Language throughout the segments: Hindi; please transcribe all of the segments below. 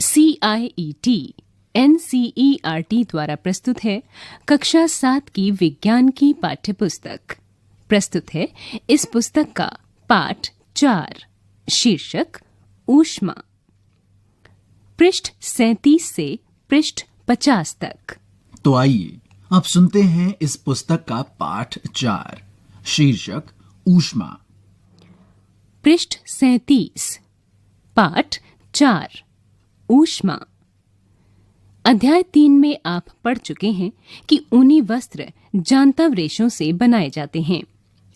CIET NCERT द्वारा प्रस्तुत है कक्षा 7 की विज्ञान की पाठ्य पुस्तक। प्रस्तुत है इस पुस्तक का पाठ 4, शीर्षक ऊष्मा। पृष्ठ 37 से पृष्ठ 50 तक। तो आइए अब सुनते हैं इस पुस्तक का पाठ 4, शीर्षक ऊष्मा। पृष्ठ 37, पाठ 4, ऊष्मा। अध्याय 3 में आप पढ़ चुके हैं कि ऊनी वस्त्र जांतव रेशों से बनाए जाते हैं।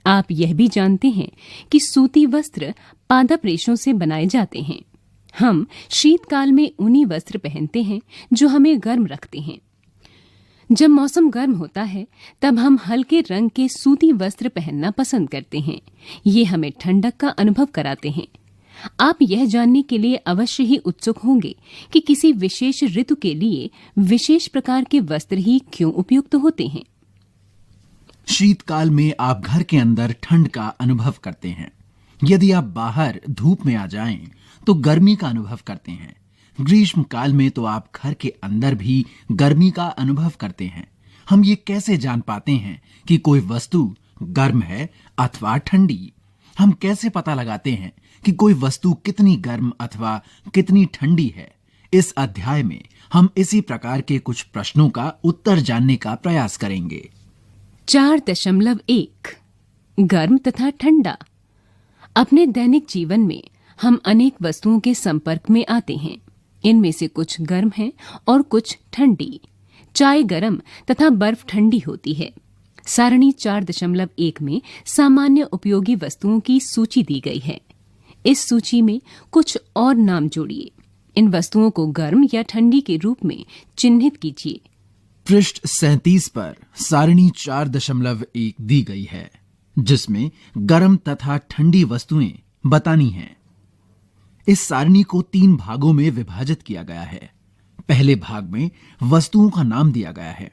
आप यह भी जानते हैं कि सूती वस्त्र पादप रेशों से बनाए जाते हैं। हम शीतकाल में ऊनी वस्त्र पहनते हैं जो हमें गर्म रखते हैं। जब मौसम गर्म होता है तब हम हल्के रंग के सूती वस्त्र पहनना पसंद करते हैं। ये हमें ठंडक का अनुभव कराते हैं। आप यह जानने के लिए अवश्य ही उत्सुक होंगे कि किसी विशेष ऋतु के लिए विशेष प्रकार के वस्त्र ही क्यों उपयुक्त होते हैं। शीतकाल में आप घर के अंदर ठंड का अनुभव करते हैं। यदि आप बाहर धूप में आ जाएं तो गर्मी का अनुभव करते हैं। ग्रीष्म काल में तो आप घर के अंदर भी गर्मी का अनुभव करते हैं। हम ये कैसे जान पाते हैं कि कोई वस्तु गर्म है अथवा ठंडी? हम कैसे पता लगाते हैं कि कोई वस्तु कितनी गर्म अथवा कितनी ठंडी है? इस अध्याय में हम इसी प्रकार के कुछ प्रश्नों का उत्तर जानने का प्रयास करेंगे। 4.1 गर्म तथा ठंडा। अपने दैनिक जीवन में हम अनेक वस्तुओं के संपर्क में आते हैं। इनमें से कुछ गर्म हैं और कुछ ठंडी। चाय गर्म तथा बर्फ ठंडी होती है। सारणी 4.1 में सामान्य उपयोगी वस्तुओं की सूची दी गई है। इस सूची में कुछ और नाम जोड़िए। इन वस्तुओं को गर्म या ठंडी के रूप में चिन्हित कीजिए। पृष्ठ 37 पर सारणी 4.1 दी गई है, जिसमें गर्म तथा ठंडी वस्तुएं बतानी हैं। इस सारणी को 3 भागों में विभाजित किया गया है। पहले भाग में वस्तुओं का नाम दिया गया है।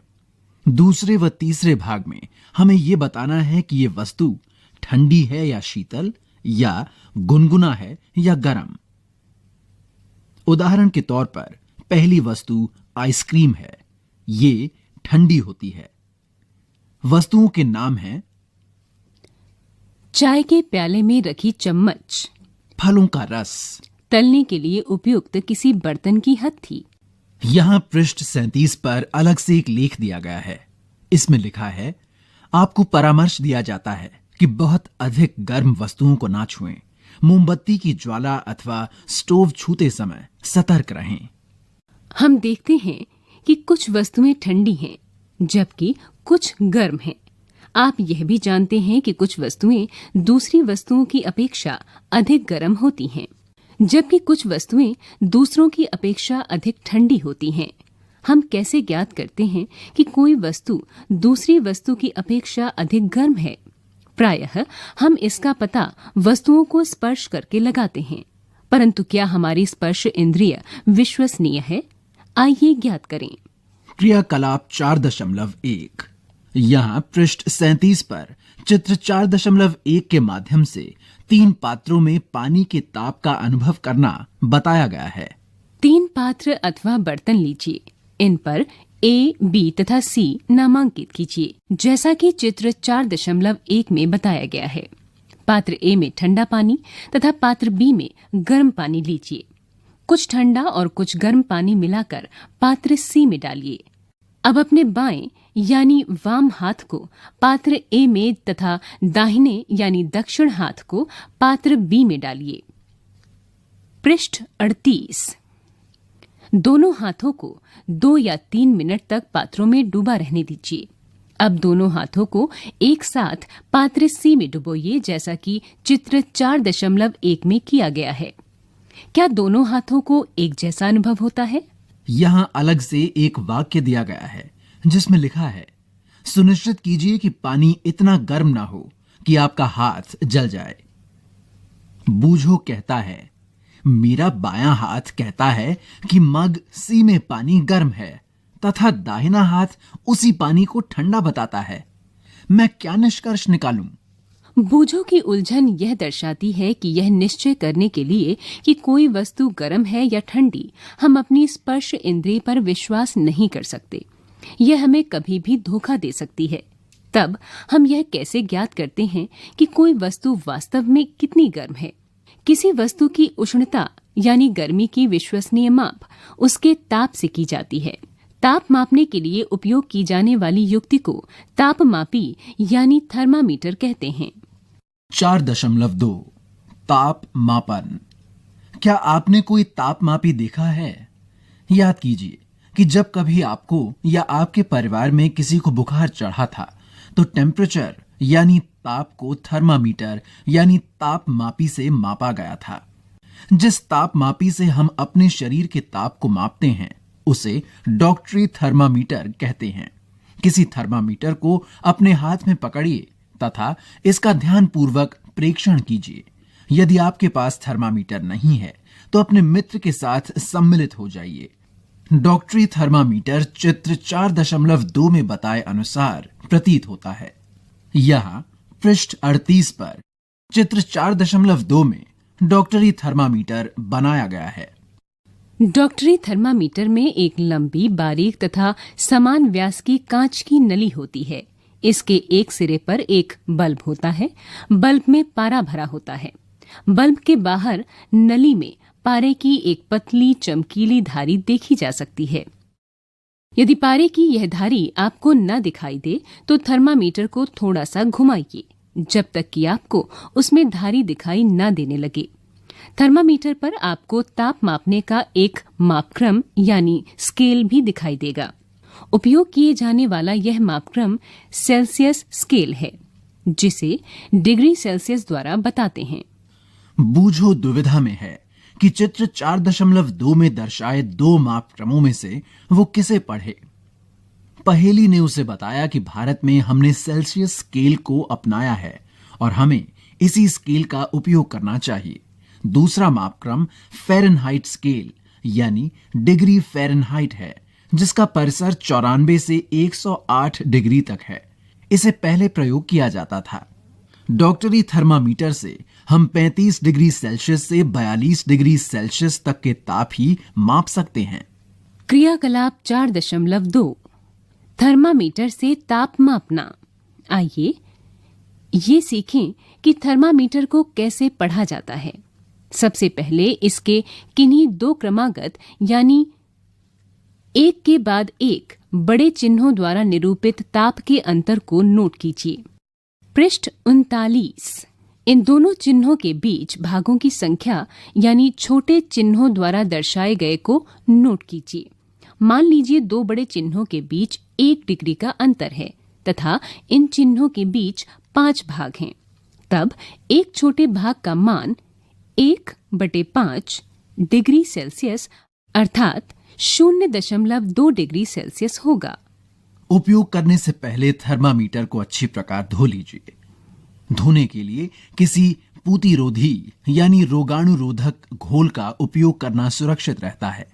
दूसरे व तीसरे भाग में हमें यह बताना है कि यह वस्तु ठंडी है या शीतल, या गुनगुना है या गर्म। उदाहरण के तौर पर पहली वस्तु आइसक्रीम है। ये ठंडी होती है। वस्तुओं के नाम हैं चाय के प्याले में रखी चम्मच, फलों का रस, तलने के लिए उपयुक्त किसी बर्तन की हथी। यहां पृष्ठ 37 पर अलग से एक लेख दिया गया है। इसमें लिखा है, आपको परामर्श दिया जाता है कि बहुत अधिक गर्म वस्तुओं को ना छुएं। मोमबत्ती की ज्वाला अथवा स्टोव छूते समय सतर्क रहें। हम देखते हैं कि कुछ वस्तुएं ठंडी हैं जबकि कुछ गर्म हैं। आप यह भी जानते हैं कि कुछ वस्तुएं दूसरी वस्तुओं की अपेक्षा अधिक गर्म होती हैं, जबकि कुछ वस्तुएं दूसरों की अपेक्षा अधिक ठंडी होती हैं। हम कैसे ज्ञात करते हैं कि कोई वस्तु दूसरी वस्तु की अपेक्षा अधिक गर्म है? प्रायः हम इसका पता वस्तुओं को स्पर्श करके लगाते हैं, परंतु क्या हमारी स्पर्श इंद्रिय विश्वसनीय है? आइए ज्ञात करें। क्रियाकलाप 4.1। यहाँ पृष्ठ 37 पर चित्र 4.1 के माध्यम से 3 पात्रों में पानी के ताप का अनुभव करना बताया गया है। 3 पात्र अथवा बर्तन लीजिए। इन पर A, B तथा C नामांकित कीजिए, जैसा कि चित्र 4.1 में बताया गया है। पात्र A में ठंडा पानी तथा पात्र B में गर्म पानी लीजिए। कुछ ठंडा और कुछ गर्म पानी मिलाकर पात्र C में डालिए। अब अपने बाएं यानी वाम हाथ को पात्र A में तथा दाहिने यानी दक्षिण हाथ को पात्र B में डालिए। पृष्ठ 38। दोनों हाथों को 2 या 3 मिनट तक पात्रों में डूबा रहने दीजिए। अब दोनों हाथों को एक साथ पात्र C में डुबोइए, जैसा कि चित्र 4.1 में किया गया है। क्या दोनों हाथों को एक जैसा अनुभव होता है? यहाँ अलग से एक वाक्य दिया गया है जिसमें लिखा है, सुनिश्चित कीजिए कि पानी इतना गर्म ना हो कि आपका हाथ जल जाए। बूझो कहता है, मेरा बायां हाथ कहता है कि मग सी में पानी गर्म है तथा दाहिना हाथ उसी पानी को ठंडा बताता है। मैं क्या निष्कर्ष निकालूं? बूझों की उलझन यह दर्शाती है कि यह निश्चय करने के लिए कि कोई वस्तु गर्म है या ठंडी, हम अपनी स्पर्श इंद्रिय पर विश्वास नहीं कर सकते। यह हमें कभी भी धोखा दे सकती है। तब हम यह कैसे ज्ञात करते हैं कि कोई वस्तु वास्तव में कितनी गर्म है? किसी वस्तु की उष्णता यानी गर्मी की विश्वसनीय माप उसके ताप से की जाती है। ताप मापने के लिए उपयोग की जाने वाली युक्ति को तापमापी यानी थर्मामीटर कहते हैं। 4.2 ताप मापन। क्या आपने कोई तापमापी देखा है? याद कीजिए कि जब कभी आपको या आपके परिवार में किसी को बुखार चढ़ा था तो टेम्परेचर यानी ताप को थर्मामीटर यानी तापमापी से मापा गया था। जिस तापमापी से हम अपने शरीर के ताप को मापते हैं उसे डॉक्टरी थर्मामीटर कहते हैं। किसी थर्मामीटर को अपने हाथ में पकड़िए तथा इसका ध्यानपूर्वक प्रेक्षण कीजिए। यदि आपके पास थर्मामीटर नहीं है तो अपने मित्र के साथ सम्मिलित हो जाइए। डॉक्टरी थर्मामीटर चित्र 4.2 में बताए अनुसार प्रतीत होता है। यहाँ पृष्ठ 38 पर चित्र 4.2 में डॉक्टरी थर्मामीटर बनाया गया है। डॉक्टरी थर्मामीटर में एक लंबी, बारीक तथा समान व्यास की कांच की नली होती है। इसके एक सिरे पर एक बल्ब होता है। बल्ब में पारा भरा होता है। बल्ब के बाहर नली में पारे की एक पतली चमकीली धारी देखी जा सकती है। यदि पारे की यह धारी आपको न दिखाई दे तो थर्मामीटर को थोड़ा सा घुमाइए जब तक कि आपको उसमें धारी दिखाई न देने लगे। थर्मामीटर पर आपको ताप मापने का एक मापक्रम यानी स्केल भी दिखाई देगा। उपयोग किए जाने वाला यह मापक्रम सेल्सियस स्केल है, जिसे डिग्री सेल्सियस द्वारा बताते हैं। बूझो दुविधा में है कि चित्र 4.2 में दर्शाए 2 मापक्रमों में से वो किसे पढ़े। पहेली ने उसे बताया कि भारत में हमने सेल्सियस स्केल को अपनाया है और हमें इसी स्केल का उपयोग करना चाहिए। दूसरा मापक्रम फ़ारेनहाइट स्केल यानी डिग्री फ़ारेनहाइट है, जिसका परिसर 94 से 108 डिग्री तक है। इसे पहले प्रयोग किया जाता था। डॉक्टरी थर्मामीटर से हम 35 डिग्री सेल्सियस से 42 डिग्री सेल्सियस तक के ताप ही माप सकते हैं। क्रियाकलाप 4.2 थर्मामीटर से ताप मापना। आइए ये सीखें कि थर्मामीटर को कैसे पढ़ा जाता है। सबसे पहले इसके किन्हीं 2 क्रमागत यानी एक के बाद एक बड़े चिन्हों द्वारा निरूपित ताप के अंतर को नोट कीजिए। पृष्ठ 39। इन दोनों चिन्हों के बीच भागों की संख्या यानी छोटे चिन्हों द्वारा दर्शाए गए को नोट कीजिए। मान लीजिए 2 बड़े चिन्हों के बीच 1 डिग्री का अंतर है तथा इन चिन्हों के बीच 5 भाग हैं। तब एक छोटे भाग का मान 1/5 डिग्री सेल्सियस अर्थात 0.2 डिग्री सेल्सियस होगा। उपयोग करने से पहले थर्मामीटर को अच्छी प्रकार धो लीजिए। धोने के लिए किसी पूतिरोधी यानी रोगाणुरोधक घोल का उपयोग करना सुरक्षित रहता है।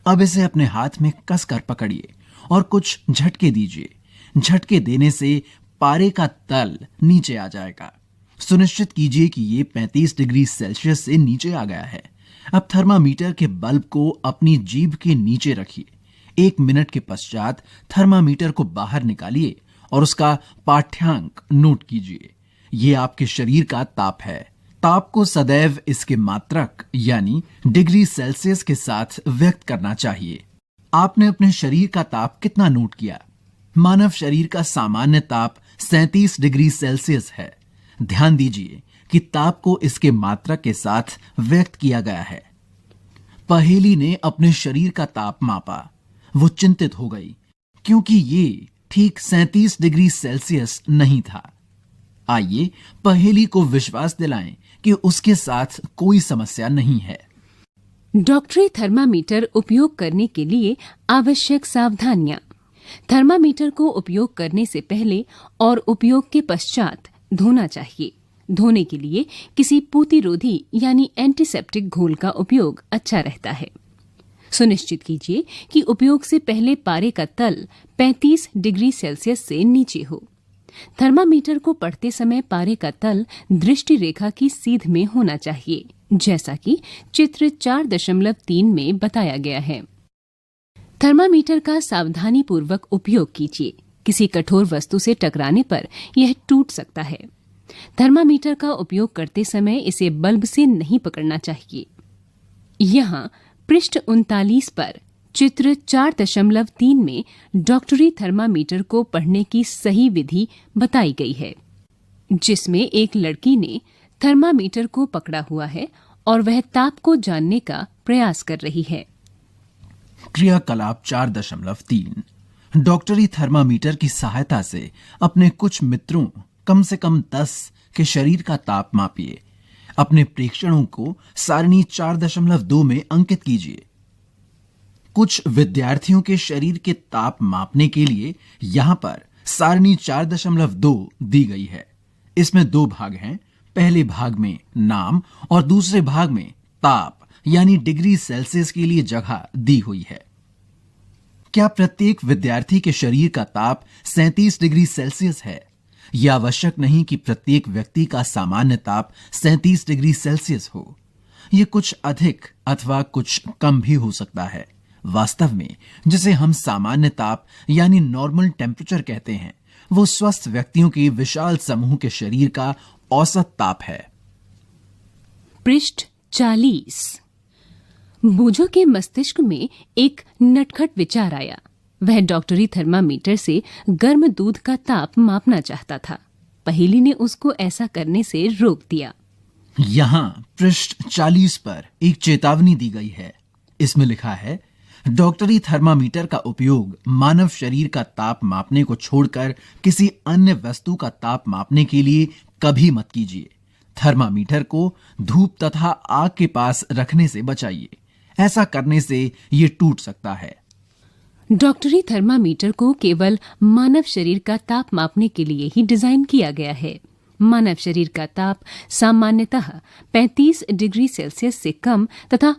अब इसे अपने हाथ में कसकर पकड़िए और कुछ झटके दीजिए। झटके देने से पारे का तल नीचे आ जाएगा। सुनिश्चित कीजिए कि ये 35 डिग्री सेल्सियस से नीचे आ गया है। अब थर्मामीटर के बल्ब को अपनी जीभ के नीचे रखिए। 1 मिनट के पश्चात थर्मामीटर को बाहर निकालिए और उसका पाठ्यांक नोट कीजिए। ये आपके शरीर का ताप है। ताप को सदैव इसके मात्रक यानी डिग्री सेल्सियस के साथ व्यक्त करना चाहिए। आपने अपने शरीर का ताप कितना नोट किया? मानव शरीर का सामान्य ताप 37 डिग्री सेल्सियस है। ध्यान दीजिए कि ताप को इसके मात्रक के साथ व्यक्त किया गया है। पहेली ने अपने शरीर का ताप मापा। वो चिंतित हो गई क्योंकि ये ठीक 37 डिग्री सेल्सियस नहीं था। आइए पहेली को विश्वास दिलाएं कि उसके साथ कोई समस्या नहीं है। डॉक्टरी थर्मामीटर उपयोग करने के लिए आवश्यक सावधानियां। थर्मामीटर को उपयोग करने से पहले और उपयोग के पश्चात धोना चाहिए। धोने के लिए किसी पूतिरोधी यानी एंटीसेप्टिक घोल का उपयोग अच्छा रहता है। सुनिश्चित कीजिए कि उपयोग से पहले पारे का तल 35 डिग्री सेल्सियस से नीचे हो। थर्मामीटर को पढ़ते समय पारे का तल दृष्टि रेखा की सीध में होना चाहिए, जैसा कि चित्र 4.3 में बताया गया है। थर्मामीटर का सावधानी पूर्वक उपयोग कीजिए। किसी कठोर वस्तु से टकराने पर यह टूट सकता है। थर्मामीटर का उपयोग करते समय इसे बल्ब से नहीं पकड़ना चाहिए। यहाँ पृष्ठ 39 पर चित्र 4.3 में डॉक्टरी थर्मामीटर को पढ़ने की सही विधि बताई गई है, जिसमें एक लड़की ने थर्मामीटर को पकड़ा हुआ है और वह ताप को जानने का प्रयास कर रही है। क्रियाकलाप 4.3 डॉक्टरी थर्मामीटर की सहायता से अपने कुछ मित्रों कम से कम 10 के शरीर का ताप मापिए। अपने प्रेक्षणों को सारणी 4.2 में अंकित कीजिए। कुछ विद्यार्थियों के शरीर के ताप मापने के लिए यहां पर सारणी 4.2 दी गई है। इसमें 2 भाग हैं। पहले भाग में नाम और दूसरे भाग में ताप यानी डिग्री सेल्सियस के लिए जगह दी हुई है। क्या प्रत्येक विद्यार्थी के शरीर का ताप 37 डिग्री सेल्सियस है? यह आवश्यक नहीं कि प्रत्येक व्यक्ति का सामान्य ताप 37 डिग्री सेल्सियस हो। यह कुछ अधिक अथवा कुछ कम भी हो सकता है। वास्तव में जिसे हम सामान्य ताप यानी नॉर्मल टेम्परेचर कहते हैं, वो स्वस्थ व्यक्तियों के विशाल समूह के शरीर का औसत ताप है। पृष्ठ 40। बूझो के मस्तिष्क में एक नटखट विचार आया। वह डॉक्टरी थर्मामीटर से गर्म दूध का ताप मापना चाहता था। पहेली ने उसको ऐसा करने से रोक दिया। यहां पृष्ठ 40 पर एक चेतावनी दी गई है। इसमें लिखा है, डॉक्टरी थर्मामीटर का उपयोग मानव शरीर का ताप मापने को छोड़कर किसी अन्य वस्तु का ताप मापने के लिए कभी मत कीजिए। थर्मामीटर को धूप तथा आग के पास रखने से बचाइए। ऐसा करने से ये टूट सकता है। डॉक्टरी थर्मामीटर को केवल मानव शरीर का ताप मापने के लिए ही डिजाइन किया गया है। मानव शरीर का ताप सामान्यतः 35 डिग्री सेल्सियस से कम तथा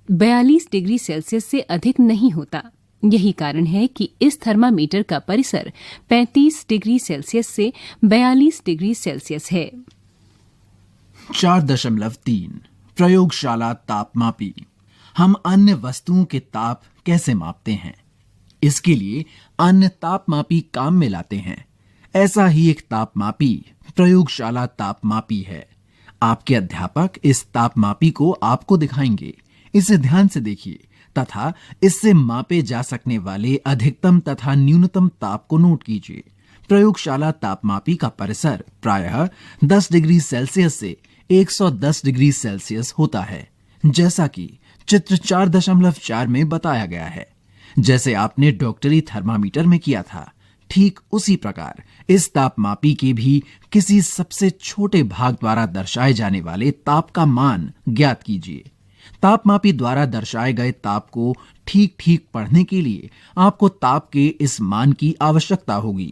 42 डिग्री सेल्सियस से अधिक नहीं होता। यही कारण है कि इस थर्मामीटर का परिसर 35 डिग्री सेल्सियस से 42 डिग्री सेल्सियस है। 4.3 प्रयोगशाला तापमापी। हम अन्य वस्तुओं के ताप कैसे मापते हैं? इसके लिए अन्य तापमापी काम में लाते हैं। ऐसा ही एक तापमापी प्रयोगशाला तापमापी है। आपके अध्यापक इस तापमापी को आपको दिखाएंगे। इसे ध्यान से देखिए तथा इससे मापे जा सकने वाले अधिकतम तथा न्यूनतम ताप को नोट कीजिए। प्रयोगशाला तापमापी का परिसर प्रायः 10 डिग्री सेल्सियस से 110 डिग्री सेल्सियस होता है, जैसा कि चित्र 4.4 में बताया गया है। जैसे आपने डॉक्टरी थर्मामीटर में किया था, ठीक उसी प्रकार इस तापमापी के भी किसी सबसे छोटे भाग द्वारा दर्शाए जाने वाले ताप का मान ज्ञात कीजिए। तापमापी द्वारा दर्शाए गए ताप को ठीक ठीक पढ़ने के लिए आपको ताप के इस मान की आवश्यकता होगी।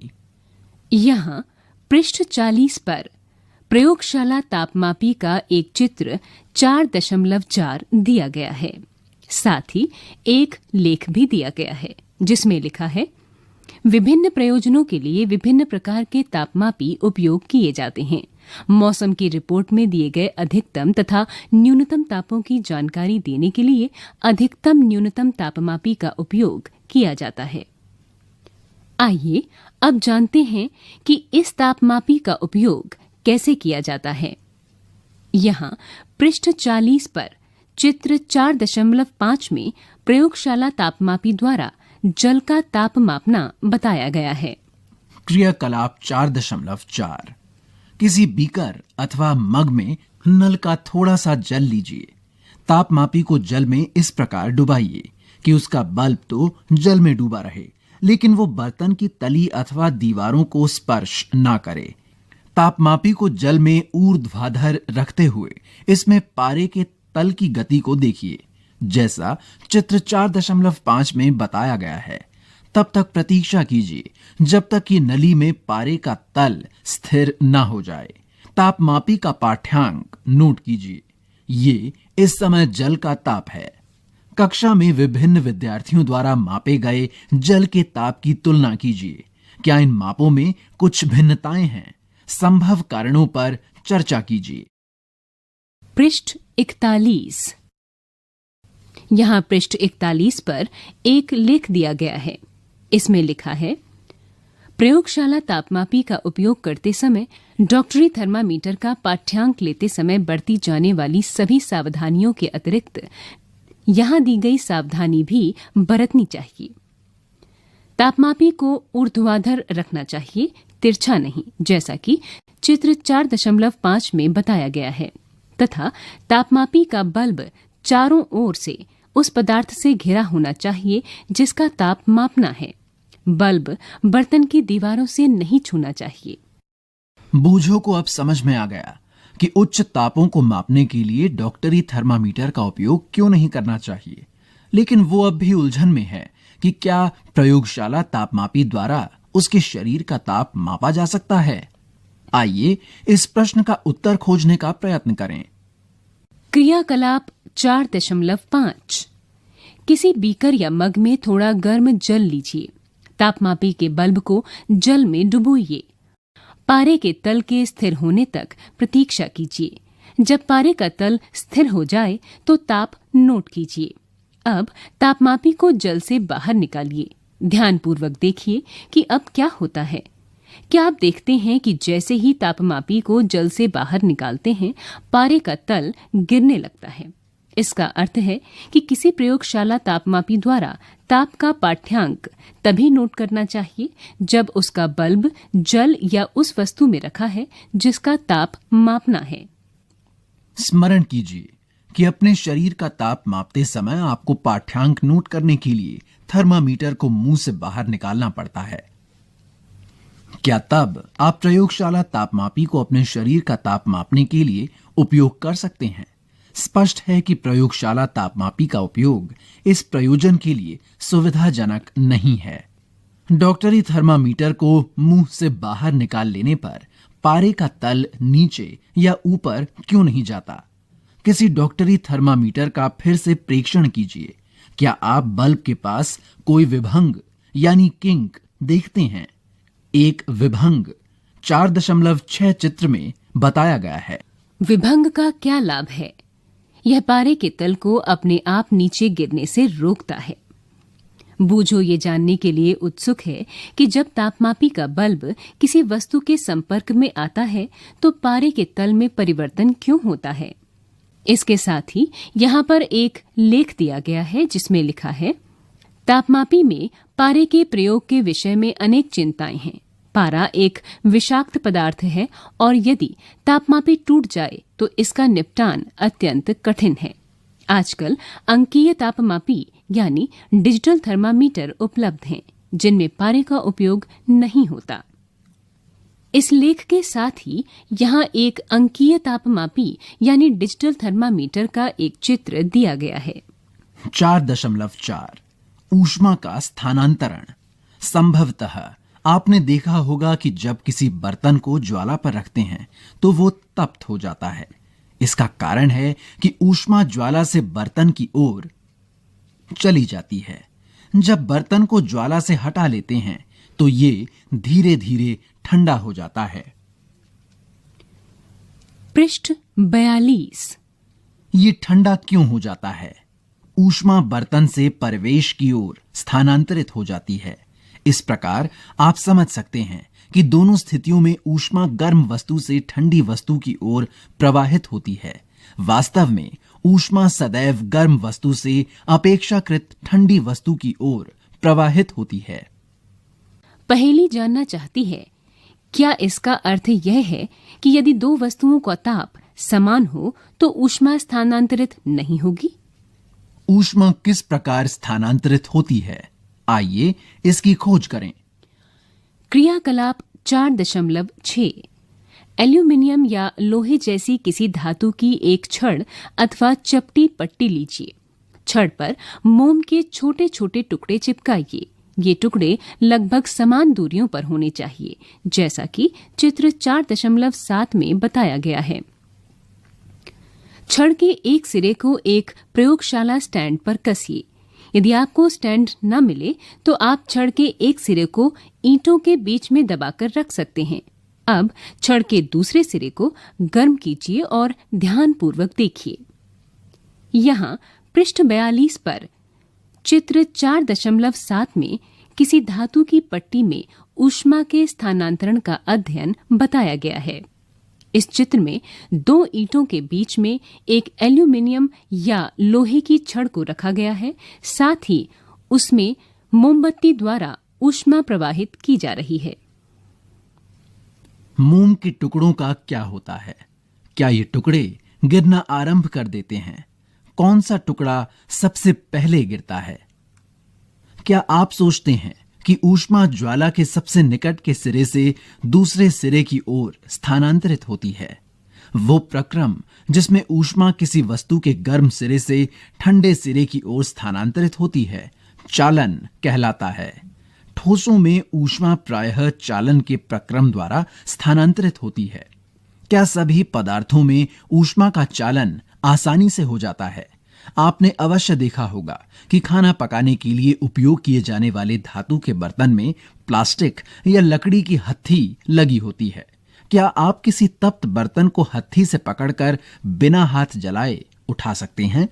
यहाँ पृष्ठ 40 पर प्रयोगशाला तापमापी का एक चित्र 4.4 दिया गया है। साथ ही एक लेख भी दिया गया है, जिसमें लिखा है, विभिन्न प्रयोजनों के लिए विभिन्न प्रकार के तापमापी उपयोग किए जाते हैं। मौसम की रिपोर्ट में दिए गए अधिकतम तथा न्यूनतम तापों की जानकारी देने के लिए अधिकतम न्यूनतम तापमापी का उपयोग किया जाता है। आइए अब जानते हैं कि इस तापमापी का उपयोग कैसे किया जाता है। यहाँ पृष्ठ 40 पर चित्र 4.5 में प्रयोगशाला तापमापी द्वारा जल का ताप मापना बताया गया है। क्रियाकलाप 4.4 किसी बीकर अथवा मग में नल का थोड़ा सा जल लीजिए। तापमापी को जल में इस प्रकार डुबाइए कि उसका बल्ब तो जल में डूबा रहे, लेकिन वो बर्तन की तली अथवा दीवारों को स्पर्श ना करे। तापमापी को जल में ऊर्ध्वाधर रखते हुए इसमें पारे के तल की गति को देखिए, जैसा चित्र 4.5 में बताया गया है। तब तक प्रतीक्षा कीजिए जब तक कि नली में पारे का तल स्थिर न हो जाए। तापमापी का पाठ्यांक नोट कीजिए। ये इस समय जल का ताप है। कक्षा में विभिन्न विद्यार्थियों द्वारा मापे गए जल के ताप की तुलना कीजिए क्या इन मापों में कुछ भिन्नताएं हैं? संभव कारणों पर चर्चा कीजिए। पृष्ठ 41। यहाँ पृष्ठ 41 पर एक लेख दिया गया है। इसमें लिखा है, प्रयोगशाला तापमापी का उपयोग करते समय डॉक्टरी थर्मामीटर का पाठ्यांक लेते समय बरती जाने वाली सभी सावधानियों के अतिरिक्त यहाँ दी गई सावधानी भी बरतनी चाहिए। तापमापी को ऊर्ध्वाधर रखना चाहिए, तिरछा नहीं, जैसा कि चित्र 4.5 में बताया गया है, तथा तापमापी का बल्ब चारों ओर से उस पदार्थ से घिरा होना चाहिए जिसका ताप मापना है। बल्ब बर्तन की दीवारों से नहीं छूना चाहिए। बूझों को अब समझ में आ गया कि उच्च तापों को मापने के लिए डॉक्टरी थर्मामीटर का उपयोग क्यों नहीं करना चाहिए। लेकिन वो अब भी उलझन में है कि क्या प्रयोगशाला तापमापी द्वारा उसके शरीर का ताप मापा जा सकता है। आइए इस प्रश्न का उत्तर खोजने का प्रयत्न करें। क्रियाकलाप 4.5। किसी बीकर या मग में थोड़ा गर्म जल लीजिए। तापमापी के बल्ब को जल में डुबोइए। पारे के तल के स्थिर होने तक प्रतीक्षा कीजिए। जब पारे का तल स्थिर हो जाए तो ताप नोट कीजिए। अब तापमापी को जल से बाहर निकालिए। ध्यानपूर्वक देखिए कि अब क्या होता है। क्या आप देखते हैं कि जैसे ही तापमापी को जल से बाहर निकालते हैं, पारे का तल गिरने लगता है। इसका अर्थ है कि किसी प्रयोगशाला तापमापी द्वारा ताप का पाठ्यांक तभी नोट करना चाहिए जब उसका बल्ब जल या उस वस्तु में रखा है जिसका ताप मापना है। स्मरण कीजिए कि अपने शरीर का ताप मापते समय आपको पाठ्यांक नोट करने के लिए थर्मामीटर को मुंह से बाहर निकालना पड़ता है। क्या तब आप प्रयोगशाला तापमापी को अपने शरीर का ताप मापने के लिए उपयोग कर सकते हैं? स्पष्ट है कि प्रयोगशाला तापमापी का उपयोग इस प्रयोजन के लिए सुविधाजनक नहीं है। डॉक्टरी थर्मामीटर को मुंह से बाहर निकाल लेने पर पारे का तल नीचे या ऊपर क्यों नहीं जाता? किसी डॉक्टरी थर्मामीटर का फिर से प्रेक्षण कीजिए। क्या आप बल्ब के पास कोई विभंग यानी किंक देखते हैं? एक विभंग 4.6 चित्र में बताया गया है। विभंग का क्या लाभ है? यह पारे के तल को अपने आप नीचे गिरने से रोकता है। बूझो ये जानने के लिए उत्सुक है कि जब तापमापी का बल्ब किसी वस्तु के संपर्क में आता है तो पारे के तल में परिवर्तन क्यों होता है। इसके साथ ही यहाँ पर एक लेख दिया गया है जिसमें लिखा है, तापमापी में पारे के प्रयोग के विषय में अनेक चिंताएं हैं। पारा एक विषाक्त पदार्थ है और यदि तापमापी टूट जाए तो इसका निपटान अत्यंत कठिन है। आजकल अंकीय तापमापी यानी डिजिटल थर्मामीटर उपलब्ध हैं जिनमें पारे का उपयोग नहीं होता। इस लेख के साथ ही यहाँ एक अंकीय तापमापी यानी डिजिटल थर्मामीटर का एक चित्र दिया गया है। 4.4 ऊष्मा का स्थानांतरण। संभवतः आपने देखा होगा कि जब किसी बर्तन को ज्वाला पर रखते हैं तो वो तप्त हो जाता है। इसका कारण है कि ऊष्मा ज्वाला से बर्तन की ओर चली जाती है। जब बर्तन को ज्वाला से हटा लेते हैं तो ये धीरे धीरे ठंडा हो जाता है। पृष्ठ 42। ये ठंडा क्यों हो जाता है? ऊष्मा बर्तन से परिवेश की ओर स्थानांतरित हो जाती है। इस प्रकार आप समझ सकते हैं कि दोनों स्थितियों में ऊष्मा गर्म वस्तु से ठंडी वस्तु की ओर प्रवाहित होती है। वास्तव में ऊष्मा सदैव गर्म वस्तु से अपेक्षाकृत ठंडी वस्तु की ओर प्रवाहित होती है। पहेली जानना चाहती है, क्या इसका अर्थ यह है कि यदि दो वस्तुओं का ताप समान हो तो ऊष्मा स्थानांतरित नहीं होगी? ऊष्मा किस प्रकार स्थानांतरित होती है? आइए इसकी खोज करें। क्रियाकलाप 4.6 एल्यूमिनियम या लोहे जैसी किसी धातु की एक छड़ अथवा चपटी पट्टी लीजिए। छड़ पर मोम के छोटे छोटे टुकड़े चिपकाइए। ये टुकड़े लगभग समान दूरियों पर होने चाहिए, जैसा कि चित्र 4.7 में बताया गया है। छड़ के एक सिरे को एक प्रयोगशाला स्टैंड पर कसिए। यदि आपको स्टैंड न मिले तो आप छड़ के एक सिरे को ईंटों के बीच में दबाकर रख सकते हैं। अब छड़ के दूसरे सिरे को गर्म कीजिए और ध्यानपूर्वक देखिए। यहाँ पृष्ठ 42 पर चित्र 4.7 में किसी धातु की पट्टी में ऊष्मा के स्थानांतरण का अध्ययन बताया गया है। इस चित्र में दो ईंटों के बीच में एक एल्यूमीनियम या लोहे की छड़ को रखा गया है, साथ ही उसमें मोमबत्ती द्वारा ऊष्मा प्रवाहित की जा रही है। मोम के टुकड़ों का क्या होता है? क्या ये टुकड़े गिरना आरंभ कर देते हैं? कौन सा टुकड़ा सबसे पहले गिरता है? क्या आप सोचते हैं कि ऊष्मा ज्वाला के सबसे निकट के सिरे से दूसरे सिरे की ओर स्थानांतरित होती है? वो प्रक्रम जिसमें ऊष्मा किसी वस्तु के गर्म सिरे से ठंडे सिरे की ओर स्थानांतरित होती है, चालन कहलाता है। ठोसों में ऊष्मा प्रायः चालन के प्रक्रम द्वारा स्थानांतरित होती है। क्या सभी पदार्थों में ऊष्मा का चालन आसानी से हो जाता है? आपने अवश्य देखा होगा कि खाना पकाने के लिए उपयोग किए जाने वाले धातु के बर्तन में प्लास्टिक या लकड़ी की हत्थी लगी होती है। क्या आप किसी तप्त बर्तन को हत्थी से पकड़कर बिना हाथ जलाए उठा सकते हैं?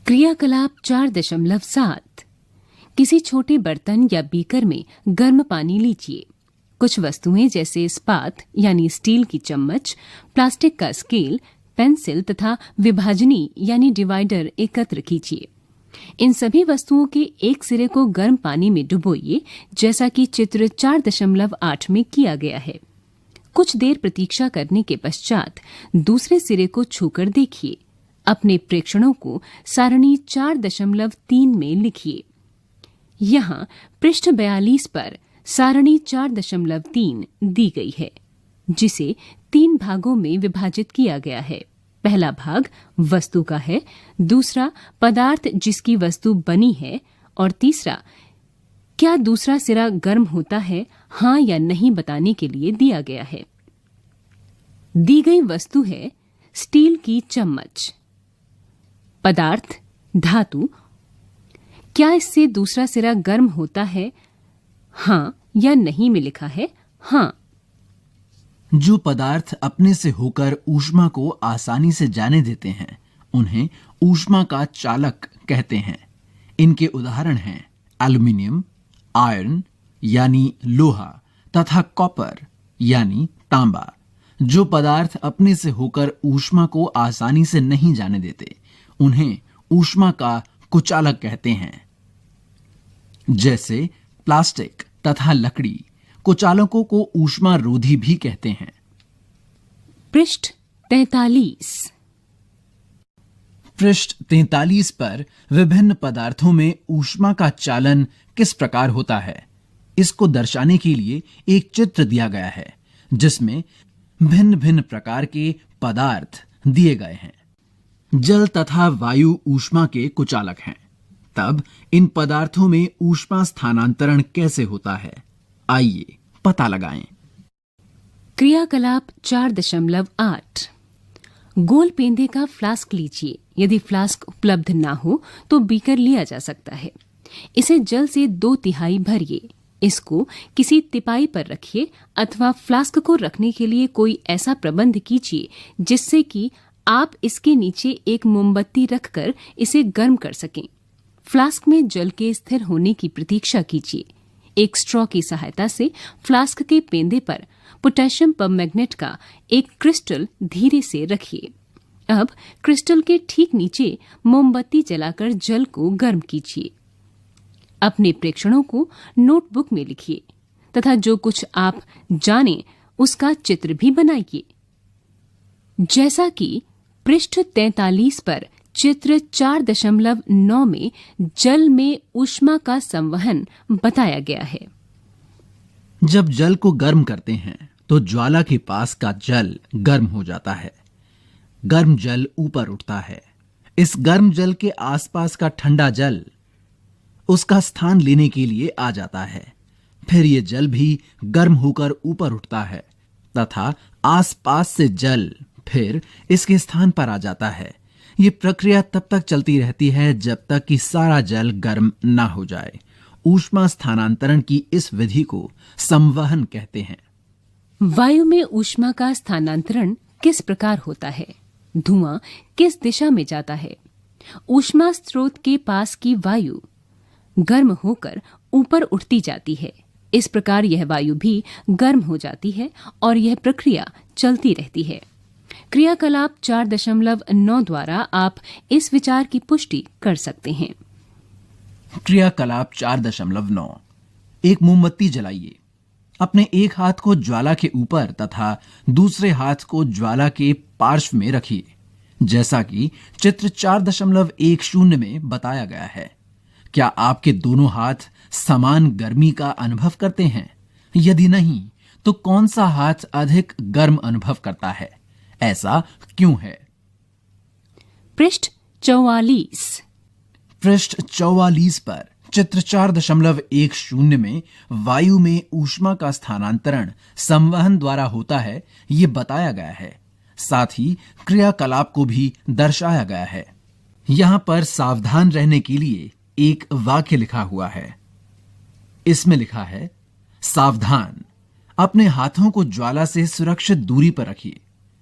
क्रियाकलाप 4.7 किसी छोटे बर्तन या बीकर में गर्म पानी लीजिए। कुछ वस्तुएं जैसे इस्पात यानी स्टील की चम्मच, प्लास्टिक का स्केल, पेंसिल तथा विभाजनी यानी डिवाइडर एकत्र कीजिए। इन सभी वस्तुओं के एक सिरे को गर्म पानी में डुबोइए, जैसा कि चित्र 4.8 में किया गया है। कुछ देर प्रतीक्षा करने के पश्चात दूसरे सिरे को छूकर देखिए। अपने प्रेक्षणों को सारणी 4.3 में लिखिए। यहाँ पृष्ठ 42 पर सारणी 4.3 दी गई है, जिसे 3 भागों में विभाजित किया गया है। पहला भाग वस्तु का है, दूसरा पदार्थ जिसकी वस्तु बनी है, और तीसरा क्या दूसरा सिरा गर्म होता है, हाँ या नहीं बताने के लिए दिया गया है। दी गई वस्तु है स्टील की चम्मच। पदार्थ धातु। क्या इससे दूसरा सिरा गर्म होता है, हाँ या नहीं में लिखा है हाँ। जो पदार्थ अपने से होकर ऊष्मा को आसानी से जाने देते हैं, उन्हें ऊष्मा का चालक कहते हैं। इनके उदाहरण हैं एल्यूमीनियम, आयरन यानी लोहा तथा कॉपर यानी तांबा। जो पदार्थ अपने से होकर ऊष्मा को आसानी से नहीं जाने देते, उन्हें ऊष्मा का कुचालक कहते हैं। जैसे प्लास्टिक तथा लकड़ी, कुचालकों को ऊष्मा रोधी भी कहते हैं। पृष्ठ 43 पृष्ठ 43 पर विभिन्न पदार्थों में ऊष्मा का चालन किस प्रकार होता है, इसको दर्शाने के लिए एक चित्र दिया गया है, जिसमें भिन्न भिन्न प्रकार के पदार्थ दिए गए हैं। जल तथा वायु ऊष्मा के कुचालक हैं। तब इन पदार्थों में ऊष्मा स्थानांतरण कैसे होता है, आइए पता लगाएं। क्रियाकलाप 4.8 गोल पेंदे का फ्लास्क लीजिए। यदि फ्लास्क उपलब्ध ना हो तो बीकर लिया जा सकता है। इसे जल से 2/3 भरिए। इसको किसी तिपाई पर रखिए अथवा फ्लास्क को रखने के लिए कोई ऐसा प्रबंध कीजिए जिससे कि आप इसके नीचे एक मोमबत्ती रखकर इसे गर्म कर सकें। फ्लास्क में जल के स्थिर होने की प्रतीक्षा कीजिए। एक स्ट्रॉ की सहायता से फ्लास्क के पेंदे पर पोटेशियम परमैंगनेट का एक क्रिस्टल धीरे से रखिए। अब क्रिस्टल के ठीक नीचे मोमबत्ती जलाकर जल को गर्म कीजिए। अपने प्रेक्षणों को नोटबुक में लिखिए तथा जो कुछ आप जाने उसका चित्र भी बनाइए। जैसा कि पृष्ठ 43 पर चित्र 4.9 में जल में ऊष्मा का संवहन बताया गया है। जब जल को गर्म करते हैं तो ज्वाला के पास का जल गर्म हो जाता है। गर्म जल ऊपर उठता है। इस गर्म जल के आसपास का ठंडा जल उसका स्थान लेने के लिए आ जाता है। फिर ये जल भी गर्म होकर ऊपर उठता है तथा आसपास से जल फिर इसके स्थान पर आ जाता है। ये प्रक्रिया तब तक चलती रहती है जब तक कि सारा जल गर्म ना हो जाए। ऊष्मा स्थानांतरण की इस विधि को संवहन कहते हैं। वायु में ऊष्मा का स्थानांतरण किस प्रकार होता है? धुआं किस दिशा में जाता है? ऊष्मा स्रोत के पास की वायु गर्म होकर ऊपर उठती जाती है। इस प्रकार यह वायु भी गर्म हो जाती है और यह प्रक्रिया चलती रहती है। क्रियाकलाप 4.9 द्वारा आप इस विचार की पुष्टि कर सकते हैं। क्रियाकलाप 4.9। एक मोमबत्ती जलाइए। अपने एक हाथ को ज्वाला के ऊपर तथा दूसरे हाथ को ज्वाला के पार्श्व में रखिए, जैसा कि चित्र 4.10 में बताया गया है। क्या आपके दोनों हाथ समान गर्मी का अनुभव करते हैं? यदि नहीं, तो कौन सा हाथ अधिक गर्म अनुभव करता है? ऐसा क्यों है? पृष्ठ 44। पृष्ठ 44 पर चित्र 4.10 में वायु में ऊष्मा का स्थानांतरण संवहन द्वारा होता है, ये बताया गया है। साथ ही क्रियाकलाप को भी दर्शाया गया है। यहां पर सावधान रहने के लिए एक वाक्य लिखा हुआ है। इसमें लिखा है, सावधान, अपने हाथों को ज्वाला से सुरक्षित दूरी पर रखिए,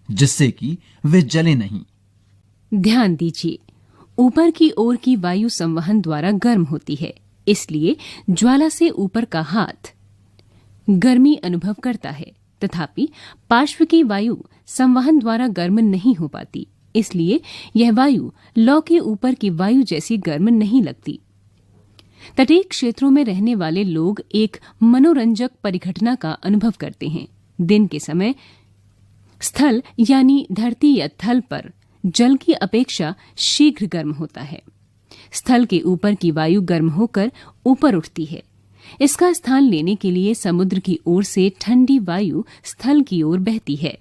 जिससे कि वे जले नहीं। ध्यान दीजिए, ऊपर की ओर की वायु संवहन द्वारा गर्म होती है, इसलिए ज्वाला से ऊपर का हाथ गर्मी अनुभव करता है। तथापि पार्श्व की वायु संवहन द्वारा गर्म नहीं हो पाती, इसलिए यह वायु लौ के ऊपर की वायु जैसी गर्म नहीं लगती। तटीय क्षेत्रों में रहने वाले लोग एक मनोरंजक परिघटना का अनुभव करते हैं। दिन के समय स्थल यानी धरती या थल पर जल की अपेक्षा शीघ्र गर्म होता है। स्थल के ऊपर की वायु गर्म होकर ऊपर उठती है। इसका स्थान लेने के लिए समुद्र की ओर से ठंडी वायु स्थल की ओर बहती है।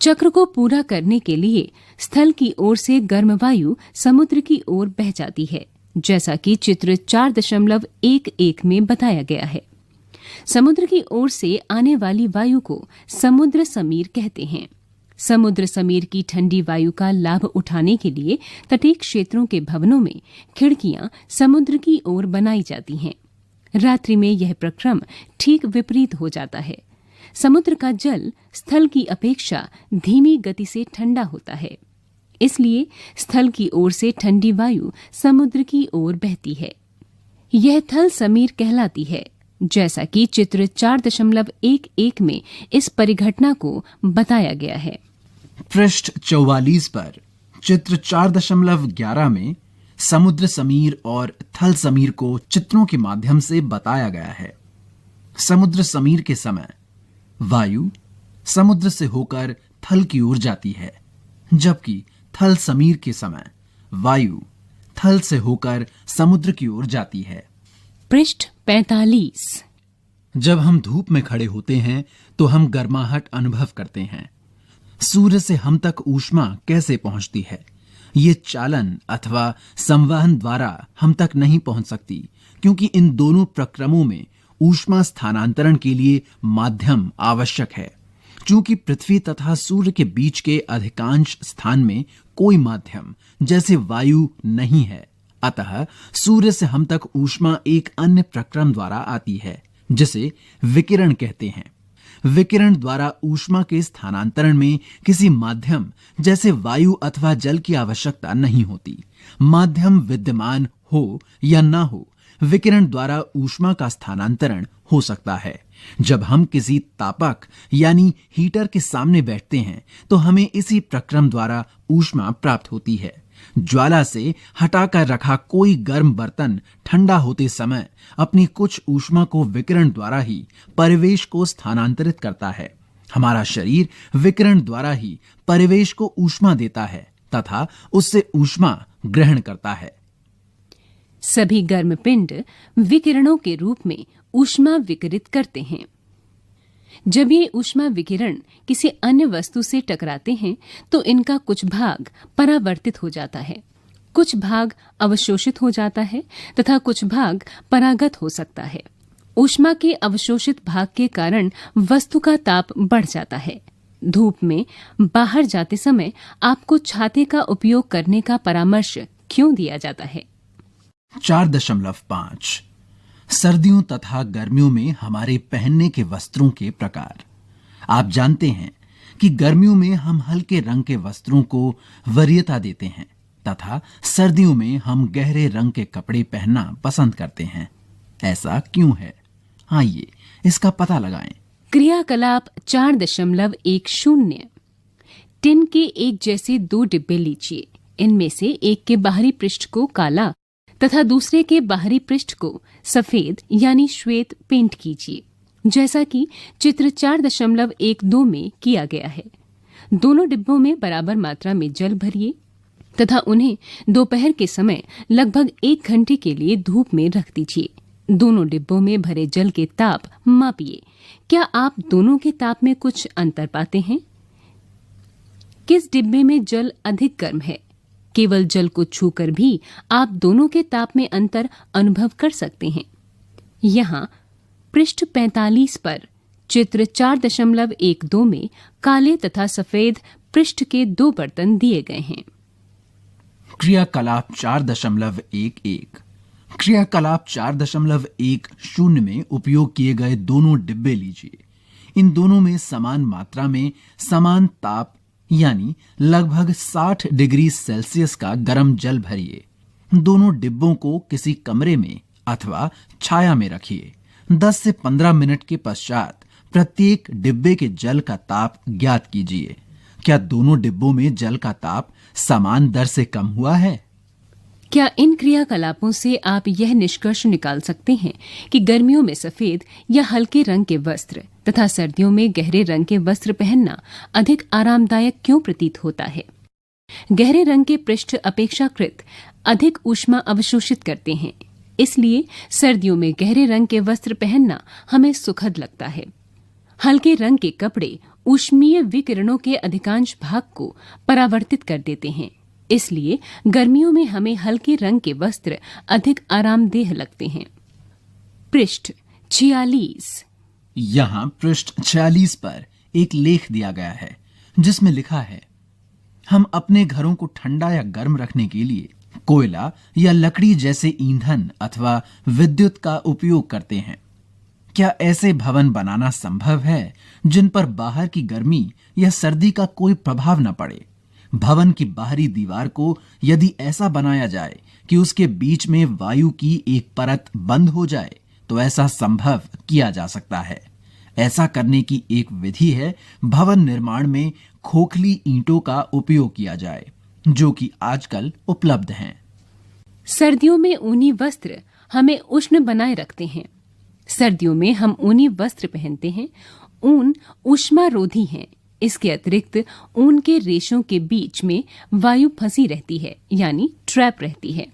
चक्र को पूरा करने के लिए स्थल की ओर से गर्म वायु समुद्र की ओर बह जाती है, जैसा कि चित्र 4.11 में बताया गया है। समुद्र की ओर से आने वाली वायु को समुद्र समीर कहते हैं। समुद्र समीर की ठंडी वायु का लाभ उठाने के लिए तटीय क्षेत्रों के भवनों में खिड़कियां समुद्र की ओर बनाई जाती हैं। रात्रि में यह प्रक्रम ठीक विपरीत हो जाता है। समुद्र का जल स्थल की अपेक्षा धीमी गति से ठंडा होता है, इसलिए स्थल की ओर से ठंडी वायु समुद्र की ओर बहती है। यह थल समीर कहलाती है, जैसा कि चित्र 4.11 में इस परिघटना को बताया गया है। पृष्ठ 44 पर चित्र 4.11 में समुद्र समीर और थल समीर को चित्रों के माध्यम से बताया गया है। समुद्र समीर के समय वायु समुद्र से होकर थल की ओर जाती है, जबकि थल समीर के समय वायु थल से होकर समुद्र की ओर जाती है। पृष्ठ 45। जब हम धूप में खड़े होते हैं तो हम गर्माहट अनुभव करते हैं। सूर्य से हम तक ऊष्मा कैसे पहुंचती है? ये चालन अथवा संवहन द्वारा हम तक नहीं पहुंच सकती, क्योंकि इन दोनों प्रक्रमों में ऊष्मा स्थानांतरण के लिए माध्यम आवश्यक है। चूंकि पृथ्वी तथा सूर्य के बीच के अधिकांश स्थान में कोई माध्यम जैसे वायु नहीं है, अतः सूर्य से हम तक ऊष्मा एक अन्य प्रक्रम द्वारा आती है, जिसे विकिरण कहते हैं। विकिरण द्वारा ऊष्मा के स्थानांतरण में किसी माध्यम जैसे वायु अथवा जल की आवश्यकता नहीं होती। माध्यम विद्यमान हो या ना हो, विकिरण द्वारा ऊष्मा का स्थानांतरण हो सकता है। जब हम किसी तापक यानी हीटर के सामने बैठते हैं तो हमें इसी प्रक्रम द्वारा ऊष्मा प्राप्त होती है। ज्वाला से हटाकर रखा कोई गर्म बर्तन ठंडा होते समय अपनी कुछ ऊष्मा को विकिरण द्वारा ही परिवेश को स्थानांतरित करता है। हमारा शरीर विकिरण द्वारा ही परिवेश को ऊष्मा देता है तथा उससे ऊष्मा ग्रहण करता है। सभी गर्म पिंड विकिरणों के रूप में ऊष्मा विकिरित करते हैं। जब ये ऊष्मा विकिरण किसी अन्य वस्तु से टकराते हैं तो इनका कुछ भाग परावर्तित हो जाता है, कुछ भाग अवशोषित हो जाता है तथा कुछ भाग परागत हो सकता है। ऊष्मा के अवशोषित भाग के कारण वस्तु का ताप बढ़ जाता है। धूप में बाहर जाते समय आपको छाते का उपयोग करने का परामर्श क्यों दिया जाता है? 4.5 सर्दियों तथा गर्मियों में हमारे पहनने के वस्त्रों के प्रकार। आप जानते हैं कि गर्मियों में हम हल्के रंग के वस्त्रों को वरीयता देते हैं तथा सर्दियों में हम गहरे रंग के कपड़े पहनना पसंद करते हैं। ऐसा क्यों है? आइए इसका पता लगाएं। क्रियाकलाप 4.10 टिन के एक जैसे 2 डिब्बे लीजिए। इनमें से एक के बाहरी पृष्ठ को काला तथा दूसरे के बाहरी पृष्ठ को सफेद यानी श्वेत पेंट कीजिए, जैसा कि चित्र 4.12 में किया गया है। दोनों डिब्बों में बराबर मात्रा में जल भरिए तथा उन्हें दोपहर के समय लगभग 1 घंटे के लिए धूप में रख दीजिए। दोनों डिब्बों में भरे जल के ताप मापिए। क्या आप दोनों के ताप में कुछ अंतर पाते हैं? किस डिब्बे में जल अधिक गर्म है? केवल जल को छूकर भी आप दोनों के ताप में अंतर अनुभव कर सकते हैं। यहाँ पृष्ठ 45 पर चित्र 4.12 में काले तथा सफेद पृष्ठ के 2 बर्तन दिए गए हैं। क्रियाकलाप 4.11 क्रियाकलाप 4.10 में उपयोग किए गए दोनों डिब्बे लीजिए। इन दोनों में समान मात्रा में समान ताप यानी लगभग 60 डिग्री सेल्सियस का गर्म जल भरिए। दोनों डिब्बों को किसी कमरे में अथवा छाया में रखिए। 10 से 15 मिनट के पश्चात प्रत्येक डिब्बे के जल का ताप ज्ञात कीजिए। क्या दोनों डिब्बों में जल का ताप समान दर से कम हुआ है? क्या इन क्रियाकलापों से आप यह निष्कर्ष निकाल सकते हैं कि गर्मियों में सफेद या हल्के रंग के वस्त्र तथा सर्दियों में गहरे रंग के वस्त्र पहनना अधिक आरामदायक क्यों प्रतीत होता है? गहरे रंग के पृष्ठ अपेक्षाकृत अधिक ऊष्मा अवशोषित करते हैं, इसलिए सर्दियों में गहरे रंग के वस्त्र पहनना हमें सुखद लगता है। हल्के रंग के कपड़े ऊष्मीय विकिरणों के अधिकांश भाग को परावर्तित कर देते हैं, इसलिए गर्मियों में हमें हल्के रंग के वस्त्र अधिक आरामदेह लगते हैं। पृष्ठ 46। यहाँ पृष्ठ 46 पर एक लेख दिया गया है जिसमें लिखा है, हम अपने घरों को ठंडा या गर्म रखने के लिए कोयला या लकड़ी जैसे ईंधन अथवा विद्युत का उपयोग करते हैं। क्या ऐसे भवन बनाना संभव है जिन पर बाहर की गर्मी या सर्दी का कोई प्रभाव न पड़े? भवन की बाहरी दीवार को यदि ऐसा बनाया जाए कि उसके बीच में वायु की एक परत बंद हो जाए तो ऐसा संभव किया जा सकता है। ऐसा करने की एक विधि है भवन निर्माण में खोखली ईंटों का उपयोग किया जाए, जो कि आजकल उपलब्ध हैं। सर्दियों में ऊनी वस्त्र हमें उष्ण बनाए रखते हैं। सर्दियों में हम ऊनी वस्त्र पहनते हैं। ऊन ऊष्मारोधी है। इसके अतिरिक्त ऊन के रेशों के बीच में वायु फंसी रहती है, यानी ट्रैप रहती है।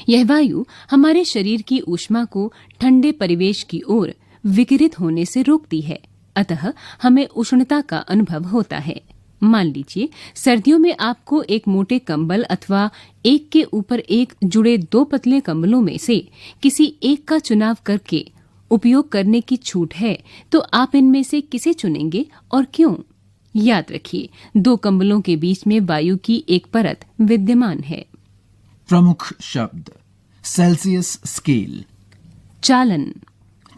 यह वायु हमारे शरीर की ऊष्मा को ठंडे परिवेश की ओर विकिरित होने से रोकती है, अतः हमें उष्णता का अनुभव होता है। मान लीजिए सर्दियों में आपको एक मोटे कंबल अथवा एक के ऊपर एक जुड़े 2 पतले कंबलों में से किसी एक का चुनाव करके उपयोग करने की छूट है, तो आप इनमें से किसे चुनेंगे और क्यों? याद रखिए, 2 कंबलों के बीच में वायु की एक परत विद्यमान है। प्रमुख शब्द: सेल्सियस स्केल, चालन,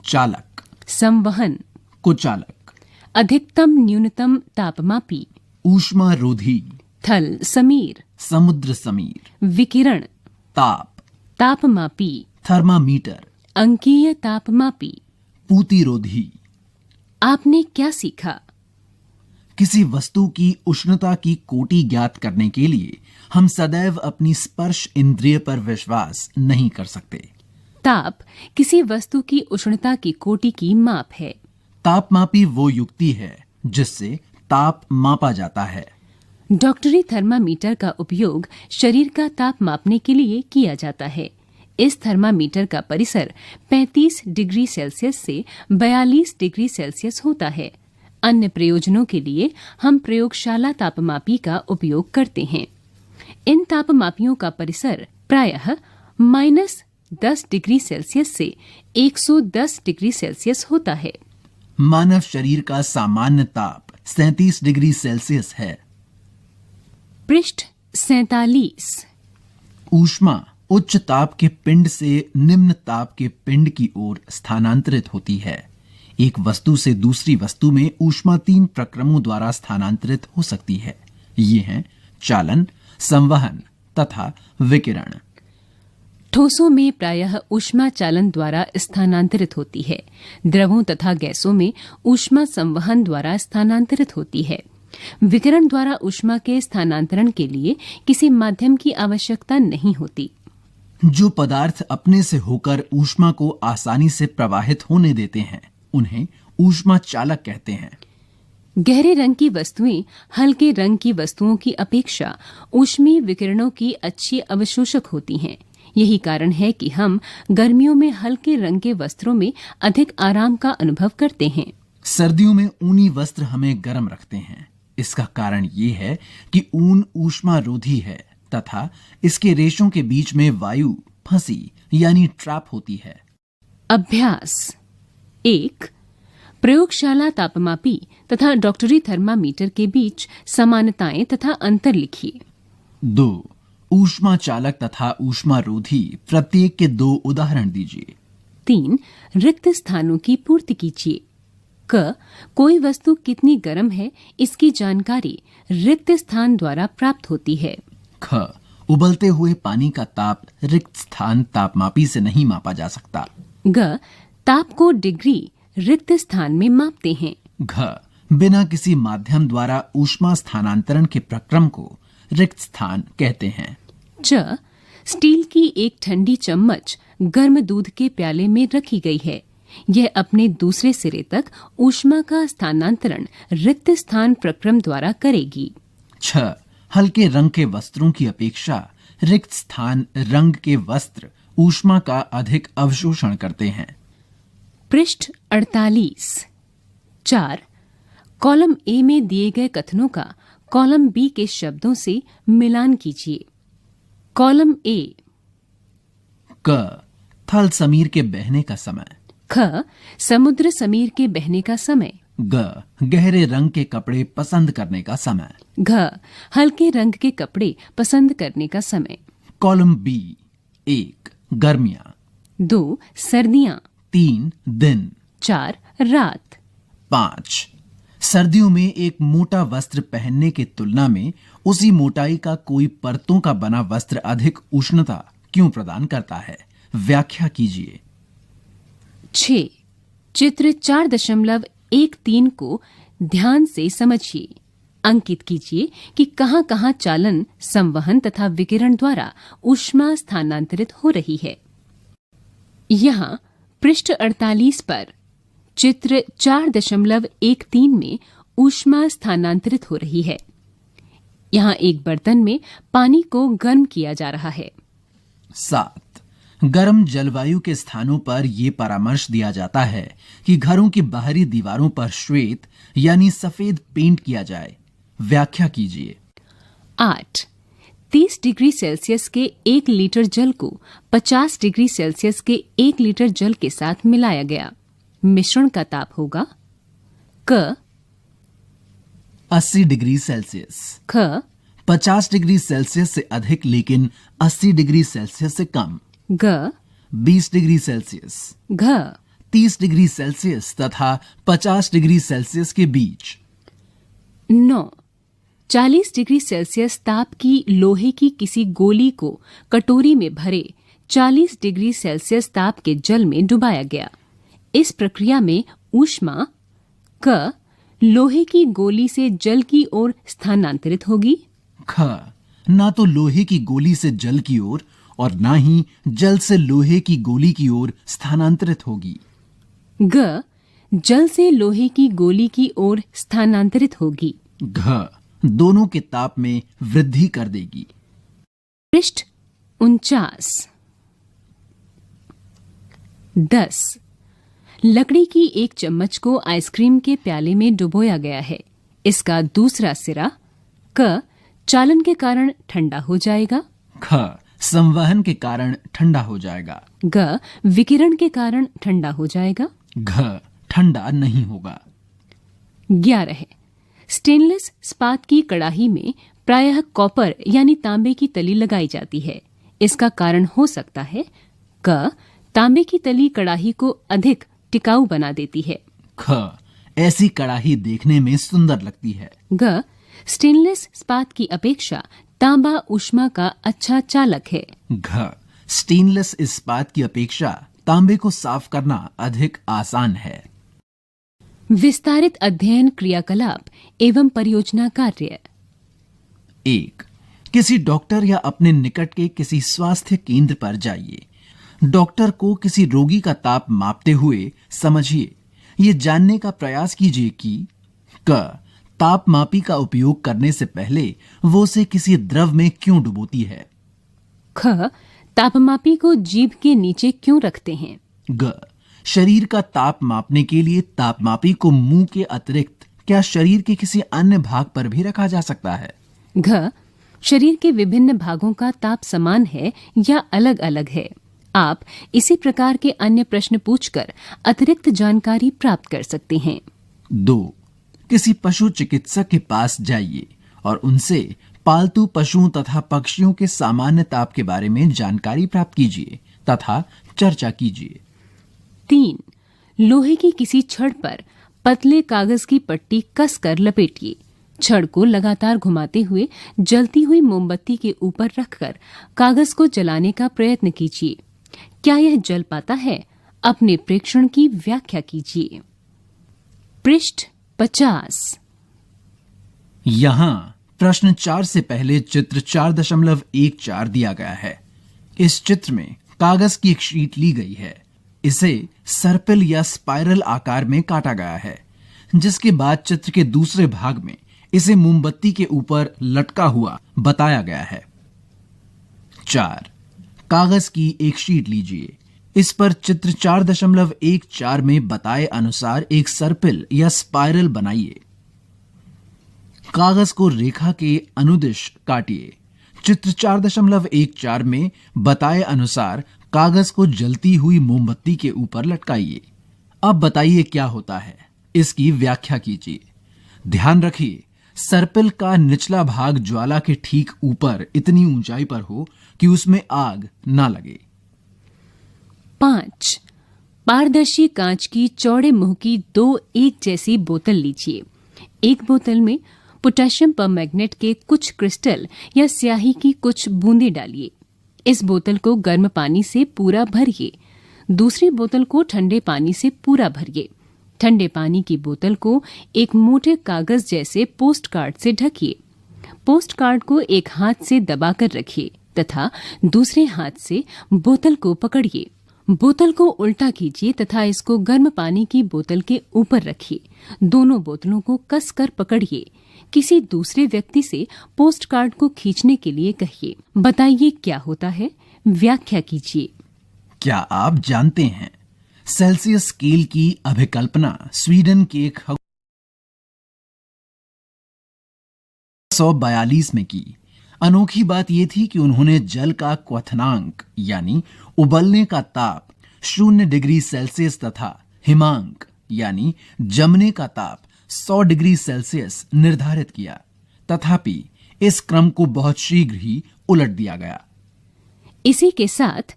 चालक, संवहन, कुचालक, अधिकतम न्यूनतम तापमापी, ऊष्मारोधी, थल समीर, समुद्र समीर, विकिरण, ताप, तापमापी, थर्मामीटर, अंकीय तापमापी। पूतिरोधी। आपने क्या सीखा? किसी वस्तु की उष्णता की कोटि ज्ञात करने के लिए हम सदैव अपनी स्पर्श इंद्रिय पर विश्वास नहीं कर सकते। ताप किसी वस्तु की उष्णता की कोटि की माप है। तापमापी वो युक्ति है जिससे ताप मापा जाता है। डॉक्टरी थर्मामीटर का उपयोग शरीर का ताप मापने के लिए किया जाता है। इस थर्मामीटर का परिसर 35 डिग्री सेल्सियस से 42 डिग्री सेल्सियस होता है। अन्य प्रयोजनों के लिए हम प्रयोगशाला तापमापी का उपयोग करते हैं। इन तापमापियों का परिसर प्रायः -10 डिग्री सेल्सियस से 110 डिग्री सेल्सियस होता है। मानव शरीर का सामान्य ताप 37 डिग्री सेल्सियस है। पृष्ठ 47। ऊष्मा उच्च ताप के पिंड से निम्न ताप के पिंड की ओर स्थानांतरित होती है। एक वस्तु से दूसरी वस्तु में ऊष्मा 3 प्रक्रमों द्वारा स्थानांतरित हो सकती है। ये हैं चालन, संवहन तथा विकिरण। ठोसों में प्रायः ऊष्मा चालन द्वारा स्थानांतरित होती है। द्रवों तथा गैसों में ऊष्मा संवहन द्वारा स्थानांतरित होती है। विकिरण द्वारा ऊष्मा के स्थानांतरण के लिए किसी माध्यम की आवश्यकता नहीं होती। जो पदार्थ अपने से होकर ऊष्मा को आसानी से प्रवाहित होने देते हैं उन्हें ऊष्मा चालक कहते हैं। गहरे रंग की वस्तुएं हल्के रंग की वस्तुओं की अपेक्षा ऊष्मीय विकिरणों की अच्छी अवशोषक होती हैं। यही कारण है कि हम गर्मियों में हल्के रंग के वस्त्रों में अधिक आराम का अनुभव करते हैं। सर्दियों में ऊनी वस्त्र हमें गर्म रखते हैं। इसका कारण ये है कि ऊन ऊष्मारोधी है तथा इसके रेशों के बीच में वायु फंसी यानी ट्रैप होती है। अभ्यास 1। प्रयोगशाला तापमापी तथा डॉक्टरी थर्मामीटर के बीच समानताएं तथा अंतर लिखिए। 2। ऊष्मा चालक तथा ऊष्मारोधी प्रत्येक के 2 उदाहरण दीजिए। 3। रिक्त स्थानों की पूर्ति कीजिए। क। कोई वस्तु कितनी गर्म है इसकी जानकारी रिक्त स्थान द्वारा प्राप्त होती है। ख। उबलते हुए पानी का ताप रिक्त स्थान तापमापी से नहीं मापा जा सकता। ग। ताप को डिग्री रिक्त स्थान में मापते हैं। घ। बिना किसी माध्यम द्वारा ऊष्मा स्थानांतरण के प्रक्रम को रिक्त स्थान कहते हैं। च। स्टील की एक ठंडी चम्मच गर्म दूध के प्याले में रखी गई है। यह अपने दूसरे सिरे तक ऊष्मा का स्थानांतरण रिक्त स्थान प्रक्रम द्वारा करेगी। 6। हल्के रंग के वस्त्रों की अपेक्षा रिक्त स्थान रंग के वस्त्र ऊष्मा का अधिक अवशोषण करते हैं। पृष्ठ 48। 4। कॉलम ए में दिए गए कथनों का कॉलम बी के शब्दों से मिलान कीजिए। Column A. क। थल समीर के बहने का समय। ख। समुद्र समीर के बहने का समय। ग। गहरे रंग के कपड़े पसंद करने का समय। घ। हल्के रंग के कपड़े पसंद करने का समय। Column B. 1। गर्मियां। 2। सर्दियां। 3। दिन। 4। रात। 5। सर्दियों में एक मोटा वस्त्र पहनने की तुलना में उसी मोटाई का कोई परतों का बना वस्त्र अधिक उष्णता क्यों प्रदान करता है? व्याख्या कीजिए। 6। चित्र 4.13 को ध्यान से समझिए। अंकित कीजिए कि कहां-कहां चालन, संवहन तथा विकिरण द्वारा ऊष्मा स्थानांतरित हो रही है। यहाँ पृष्ठ 48 पर चित्र 4.13 में ऊष्मा स्थानांतरित हो रही है। यहाँ एक बर्तन में पानी को गर्म किया जा रहा है। 7। गर्म जलवायु के स्थानों पर यह परामर्श दिया जाता है कि घरों की बाहरी दीवारों पर श्वेत यानी सफेद पेंट किया जाए। व्याख्या कीजिए। 8। 30 डिग्री सेल्सियस के 1 लीटर जल को 50 डिग्री सेल्सियस के 1 लीटर जल के साथ मिलाया गया। मिश्रण का ताप होगा क 80 डिग्री सेल्सियस। ख 50 डिग्री सेल्सियस से अधिक लेकिन 80 डिग्री सेल्सियस से कम। ग 20 डिग्री सेल्सियस। घ 30 डिग्री सेल्सियस तथा 50 डिग्री सेल्सियस के बीच। 9। 40 डिग्री सेल्सियस ताप की लोहे की किसी गोली को कटोरी में भरे 40 डिग्री सेल्सियस ताप के जल में डुबाया गया। इस प्रक्रिया में ऊष्मा क लोहे की गोली से जल की ओर स्थानांतरित होगी। ख ना तो लोहे की गोली से जल की ओर और ना ही जल से लोहे की गोली की ओर स्थानांतरित होगी। ग जल से लोहे की गोली की ओर स्थानांतरित होगी। घ दोनों के ताप में वृद्धि कर देगी। पृष्ठ 49। 10। लकड़ी की एक चम्मच को आइसक्रीम के प्याले में डुबोया गया है। इसका दूसरा सिरा क चालन के कारण ठंडा हो जाएगा। ख संवहन के कारण ठंडा हो जाएगा। ग विकिरण के कारण ठंडा हो जाएगा। घ ठंडा नहीं होगा। 11। स्टेनलेस इस्पात की कड़ाही में प्रायः कॉपर यानी तांबे की तली लगाई जाती है। इसका कारण हो सकता है क, तांबे की तली कड़ाही को अधिक टिकाऊ बना देती है। ख, ऐसी कड़ाही देखने में सुंदर लगती है। ग, स्टेनलेस इस्पात की अपेक्षा तांबा ऊष्मा का अच्छा चालक है। घ, स्टेनलेस इस्पात की अपेक्षा तांबे को साफ करना अधिक आसान है। विस्तारित अध्ययन क्रियाकलाप एवं परियोजना कार्य। 1. किसी डॉक्टर या अपने निकट के किसी स्वास्थ्य केंद्र पर जाइए। डॉक्टर को किसी रोगी का ताप मापते हुए समझिए। ये जानने का प्रयास कीजिए कि क, ताप मापी का उपयोग करने से पहले वो उसे किसी द्रव में क्यों डुबोती है। ख, तापमापी को जीभ के नीचे क्यों रखते हैं। ग, शरीर का ताप मापने के लिए तापमापी को मुंह के अतिरिक्त क्या शरीर के किसी अन्य भाग पर भी रखा जा सकता है। घ, शरीर के विभिन्न भागों का ताप समान है या अलग अलग है। आप इसी प्रकार के अन्य प्रश्न पूछकर अतिरिक्त जानकारी प्राप्त कर सकते हैं। 2. किसी पशु चिकित्सक के पास जाइए और उनसे पालतू पशुओं तथा पक्षियों के सामान्य ताप के बारे में जानकारी प्राप्त कीजिए तथा चर्चा कीजिए। 3. लोहे की किसी छड़ पर पतले कागज की पट्टी कसकर लपेटिए। छड़ को लगातार घुमाते हुए जलती हुई मोमबत्ती के ऊपर रखकर कागज को जलाने का प्रयत्न कीजिए। क्या यह जल पाता है? अपने प्रेक्षण की व्याख्या कीजिए। पृष्ठ 50। यहाँ प्रश्न 4 से पहले चित्र 4.14 दिया गया है। इस चित्र में कागज की एक शीट ली गई है। इसे सर्पिल या स्पाइरल आकार में काटा गया है, जिसके बाद चित्र के दूसरे भाग में इसे मोमबत्ती के ऊपर लटका हुआ बताया गया है। 4. कागज की एक शीट लीजिए। इस पर चित्र 4.14 में बताए अनुसार एक सर्पिल या स्पाइरल बनाइए। कागज को रेखा के अनुदिश काटिए। चित्र 4.14 में बताए अनुसार कागज को जलती हुई मोमबत्ती के ऊपर लटकाइए। अब बताइए क्या होता है, इसकी व्याख्या कीजिए। ध्यान रखिए, सर्पिल का निचला भाग ज्वाला के ठीक ऊपर इतनी ऊंचाई पर हो कि उसमें आग ना लगे। 5. पारदर्शी कांच की चौड़े मुंह की 2 एक जैसी बोतल लीजिए। एक बोतल में पोटेशियम परमैंगनेट के कुछ क्रिस्टल या स्याही की कुछ बूंदें डालिए। इस बोतल को गर्म पानी से पूरा भरिए। दूसरी बोतल को ठंडे पानी से पूरा भरिए। ठंडे पानी की बोतल को एक मोटे कागज जैसे पोस्ट कार्ड से ढकिए। पोस्ट कार्ड को एक हाथ से दबाकर रखिए तथा दूसरे हाथ से बोतल को पकड़िए। बोतल को उल्टा कीजिए तथा इसको गर्म पानी की बोतल के ऊपर रखिए। दोनों बोतलों को कसकर पकड़िए। किसी दूसरे व्यक्ति से पोस्ट कार्ड को खींचने के लिए कहिए। बताइए क्या होता है, व्याख्या कीजिए। क्या आप जानते हैं सेल्सियस स्केल की अभिकल्पना स्वीडन के 1942 में की। अनोखी बात यह थी कि उन्होंने जल का क्वथनांक यानी उबलने का ताप 0 डिग्री सेल्सियस तथा हिमांक यानी जमने का ताप 100 डिग्री सेल्सियस निर्धारित किया। तथापि इस क्रम को बहुत शीघ्र ही उलट दिया गया। इसी के साथ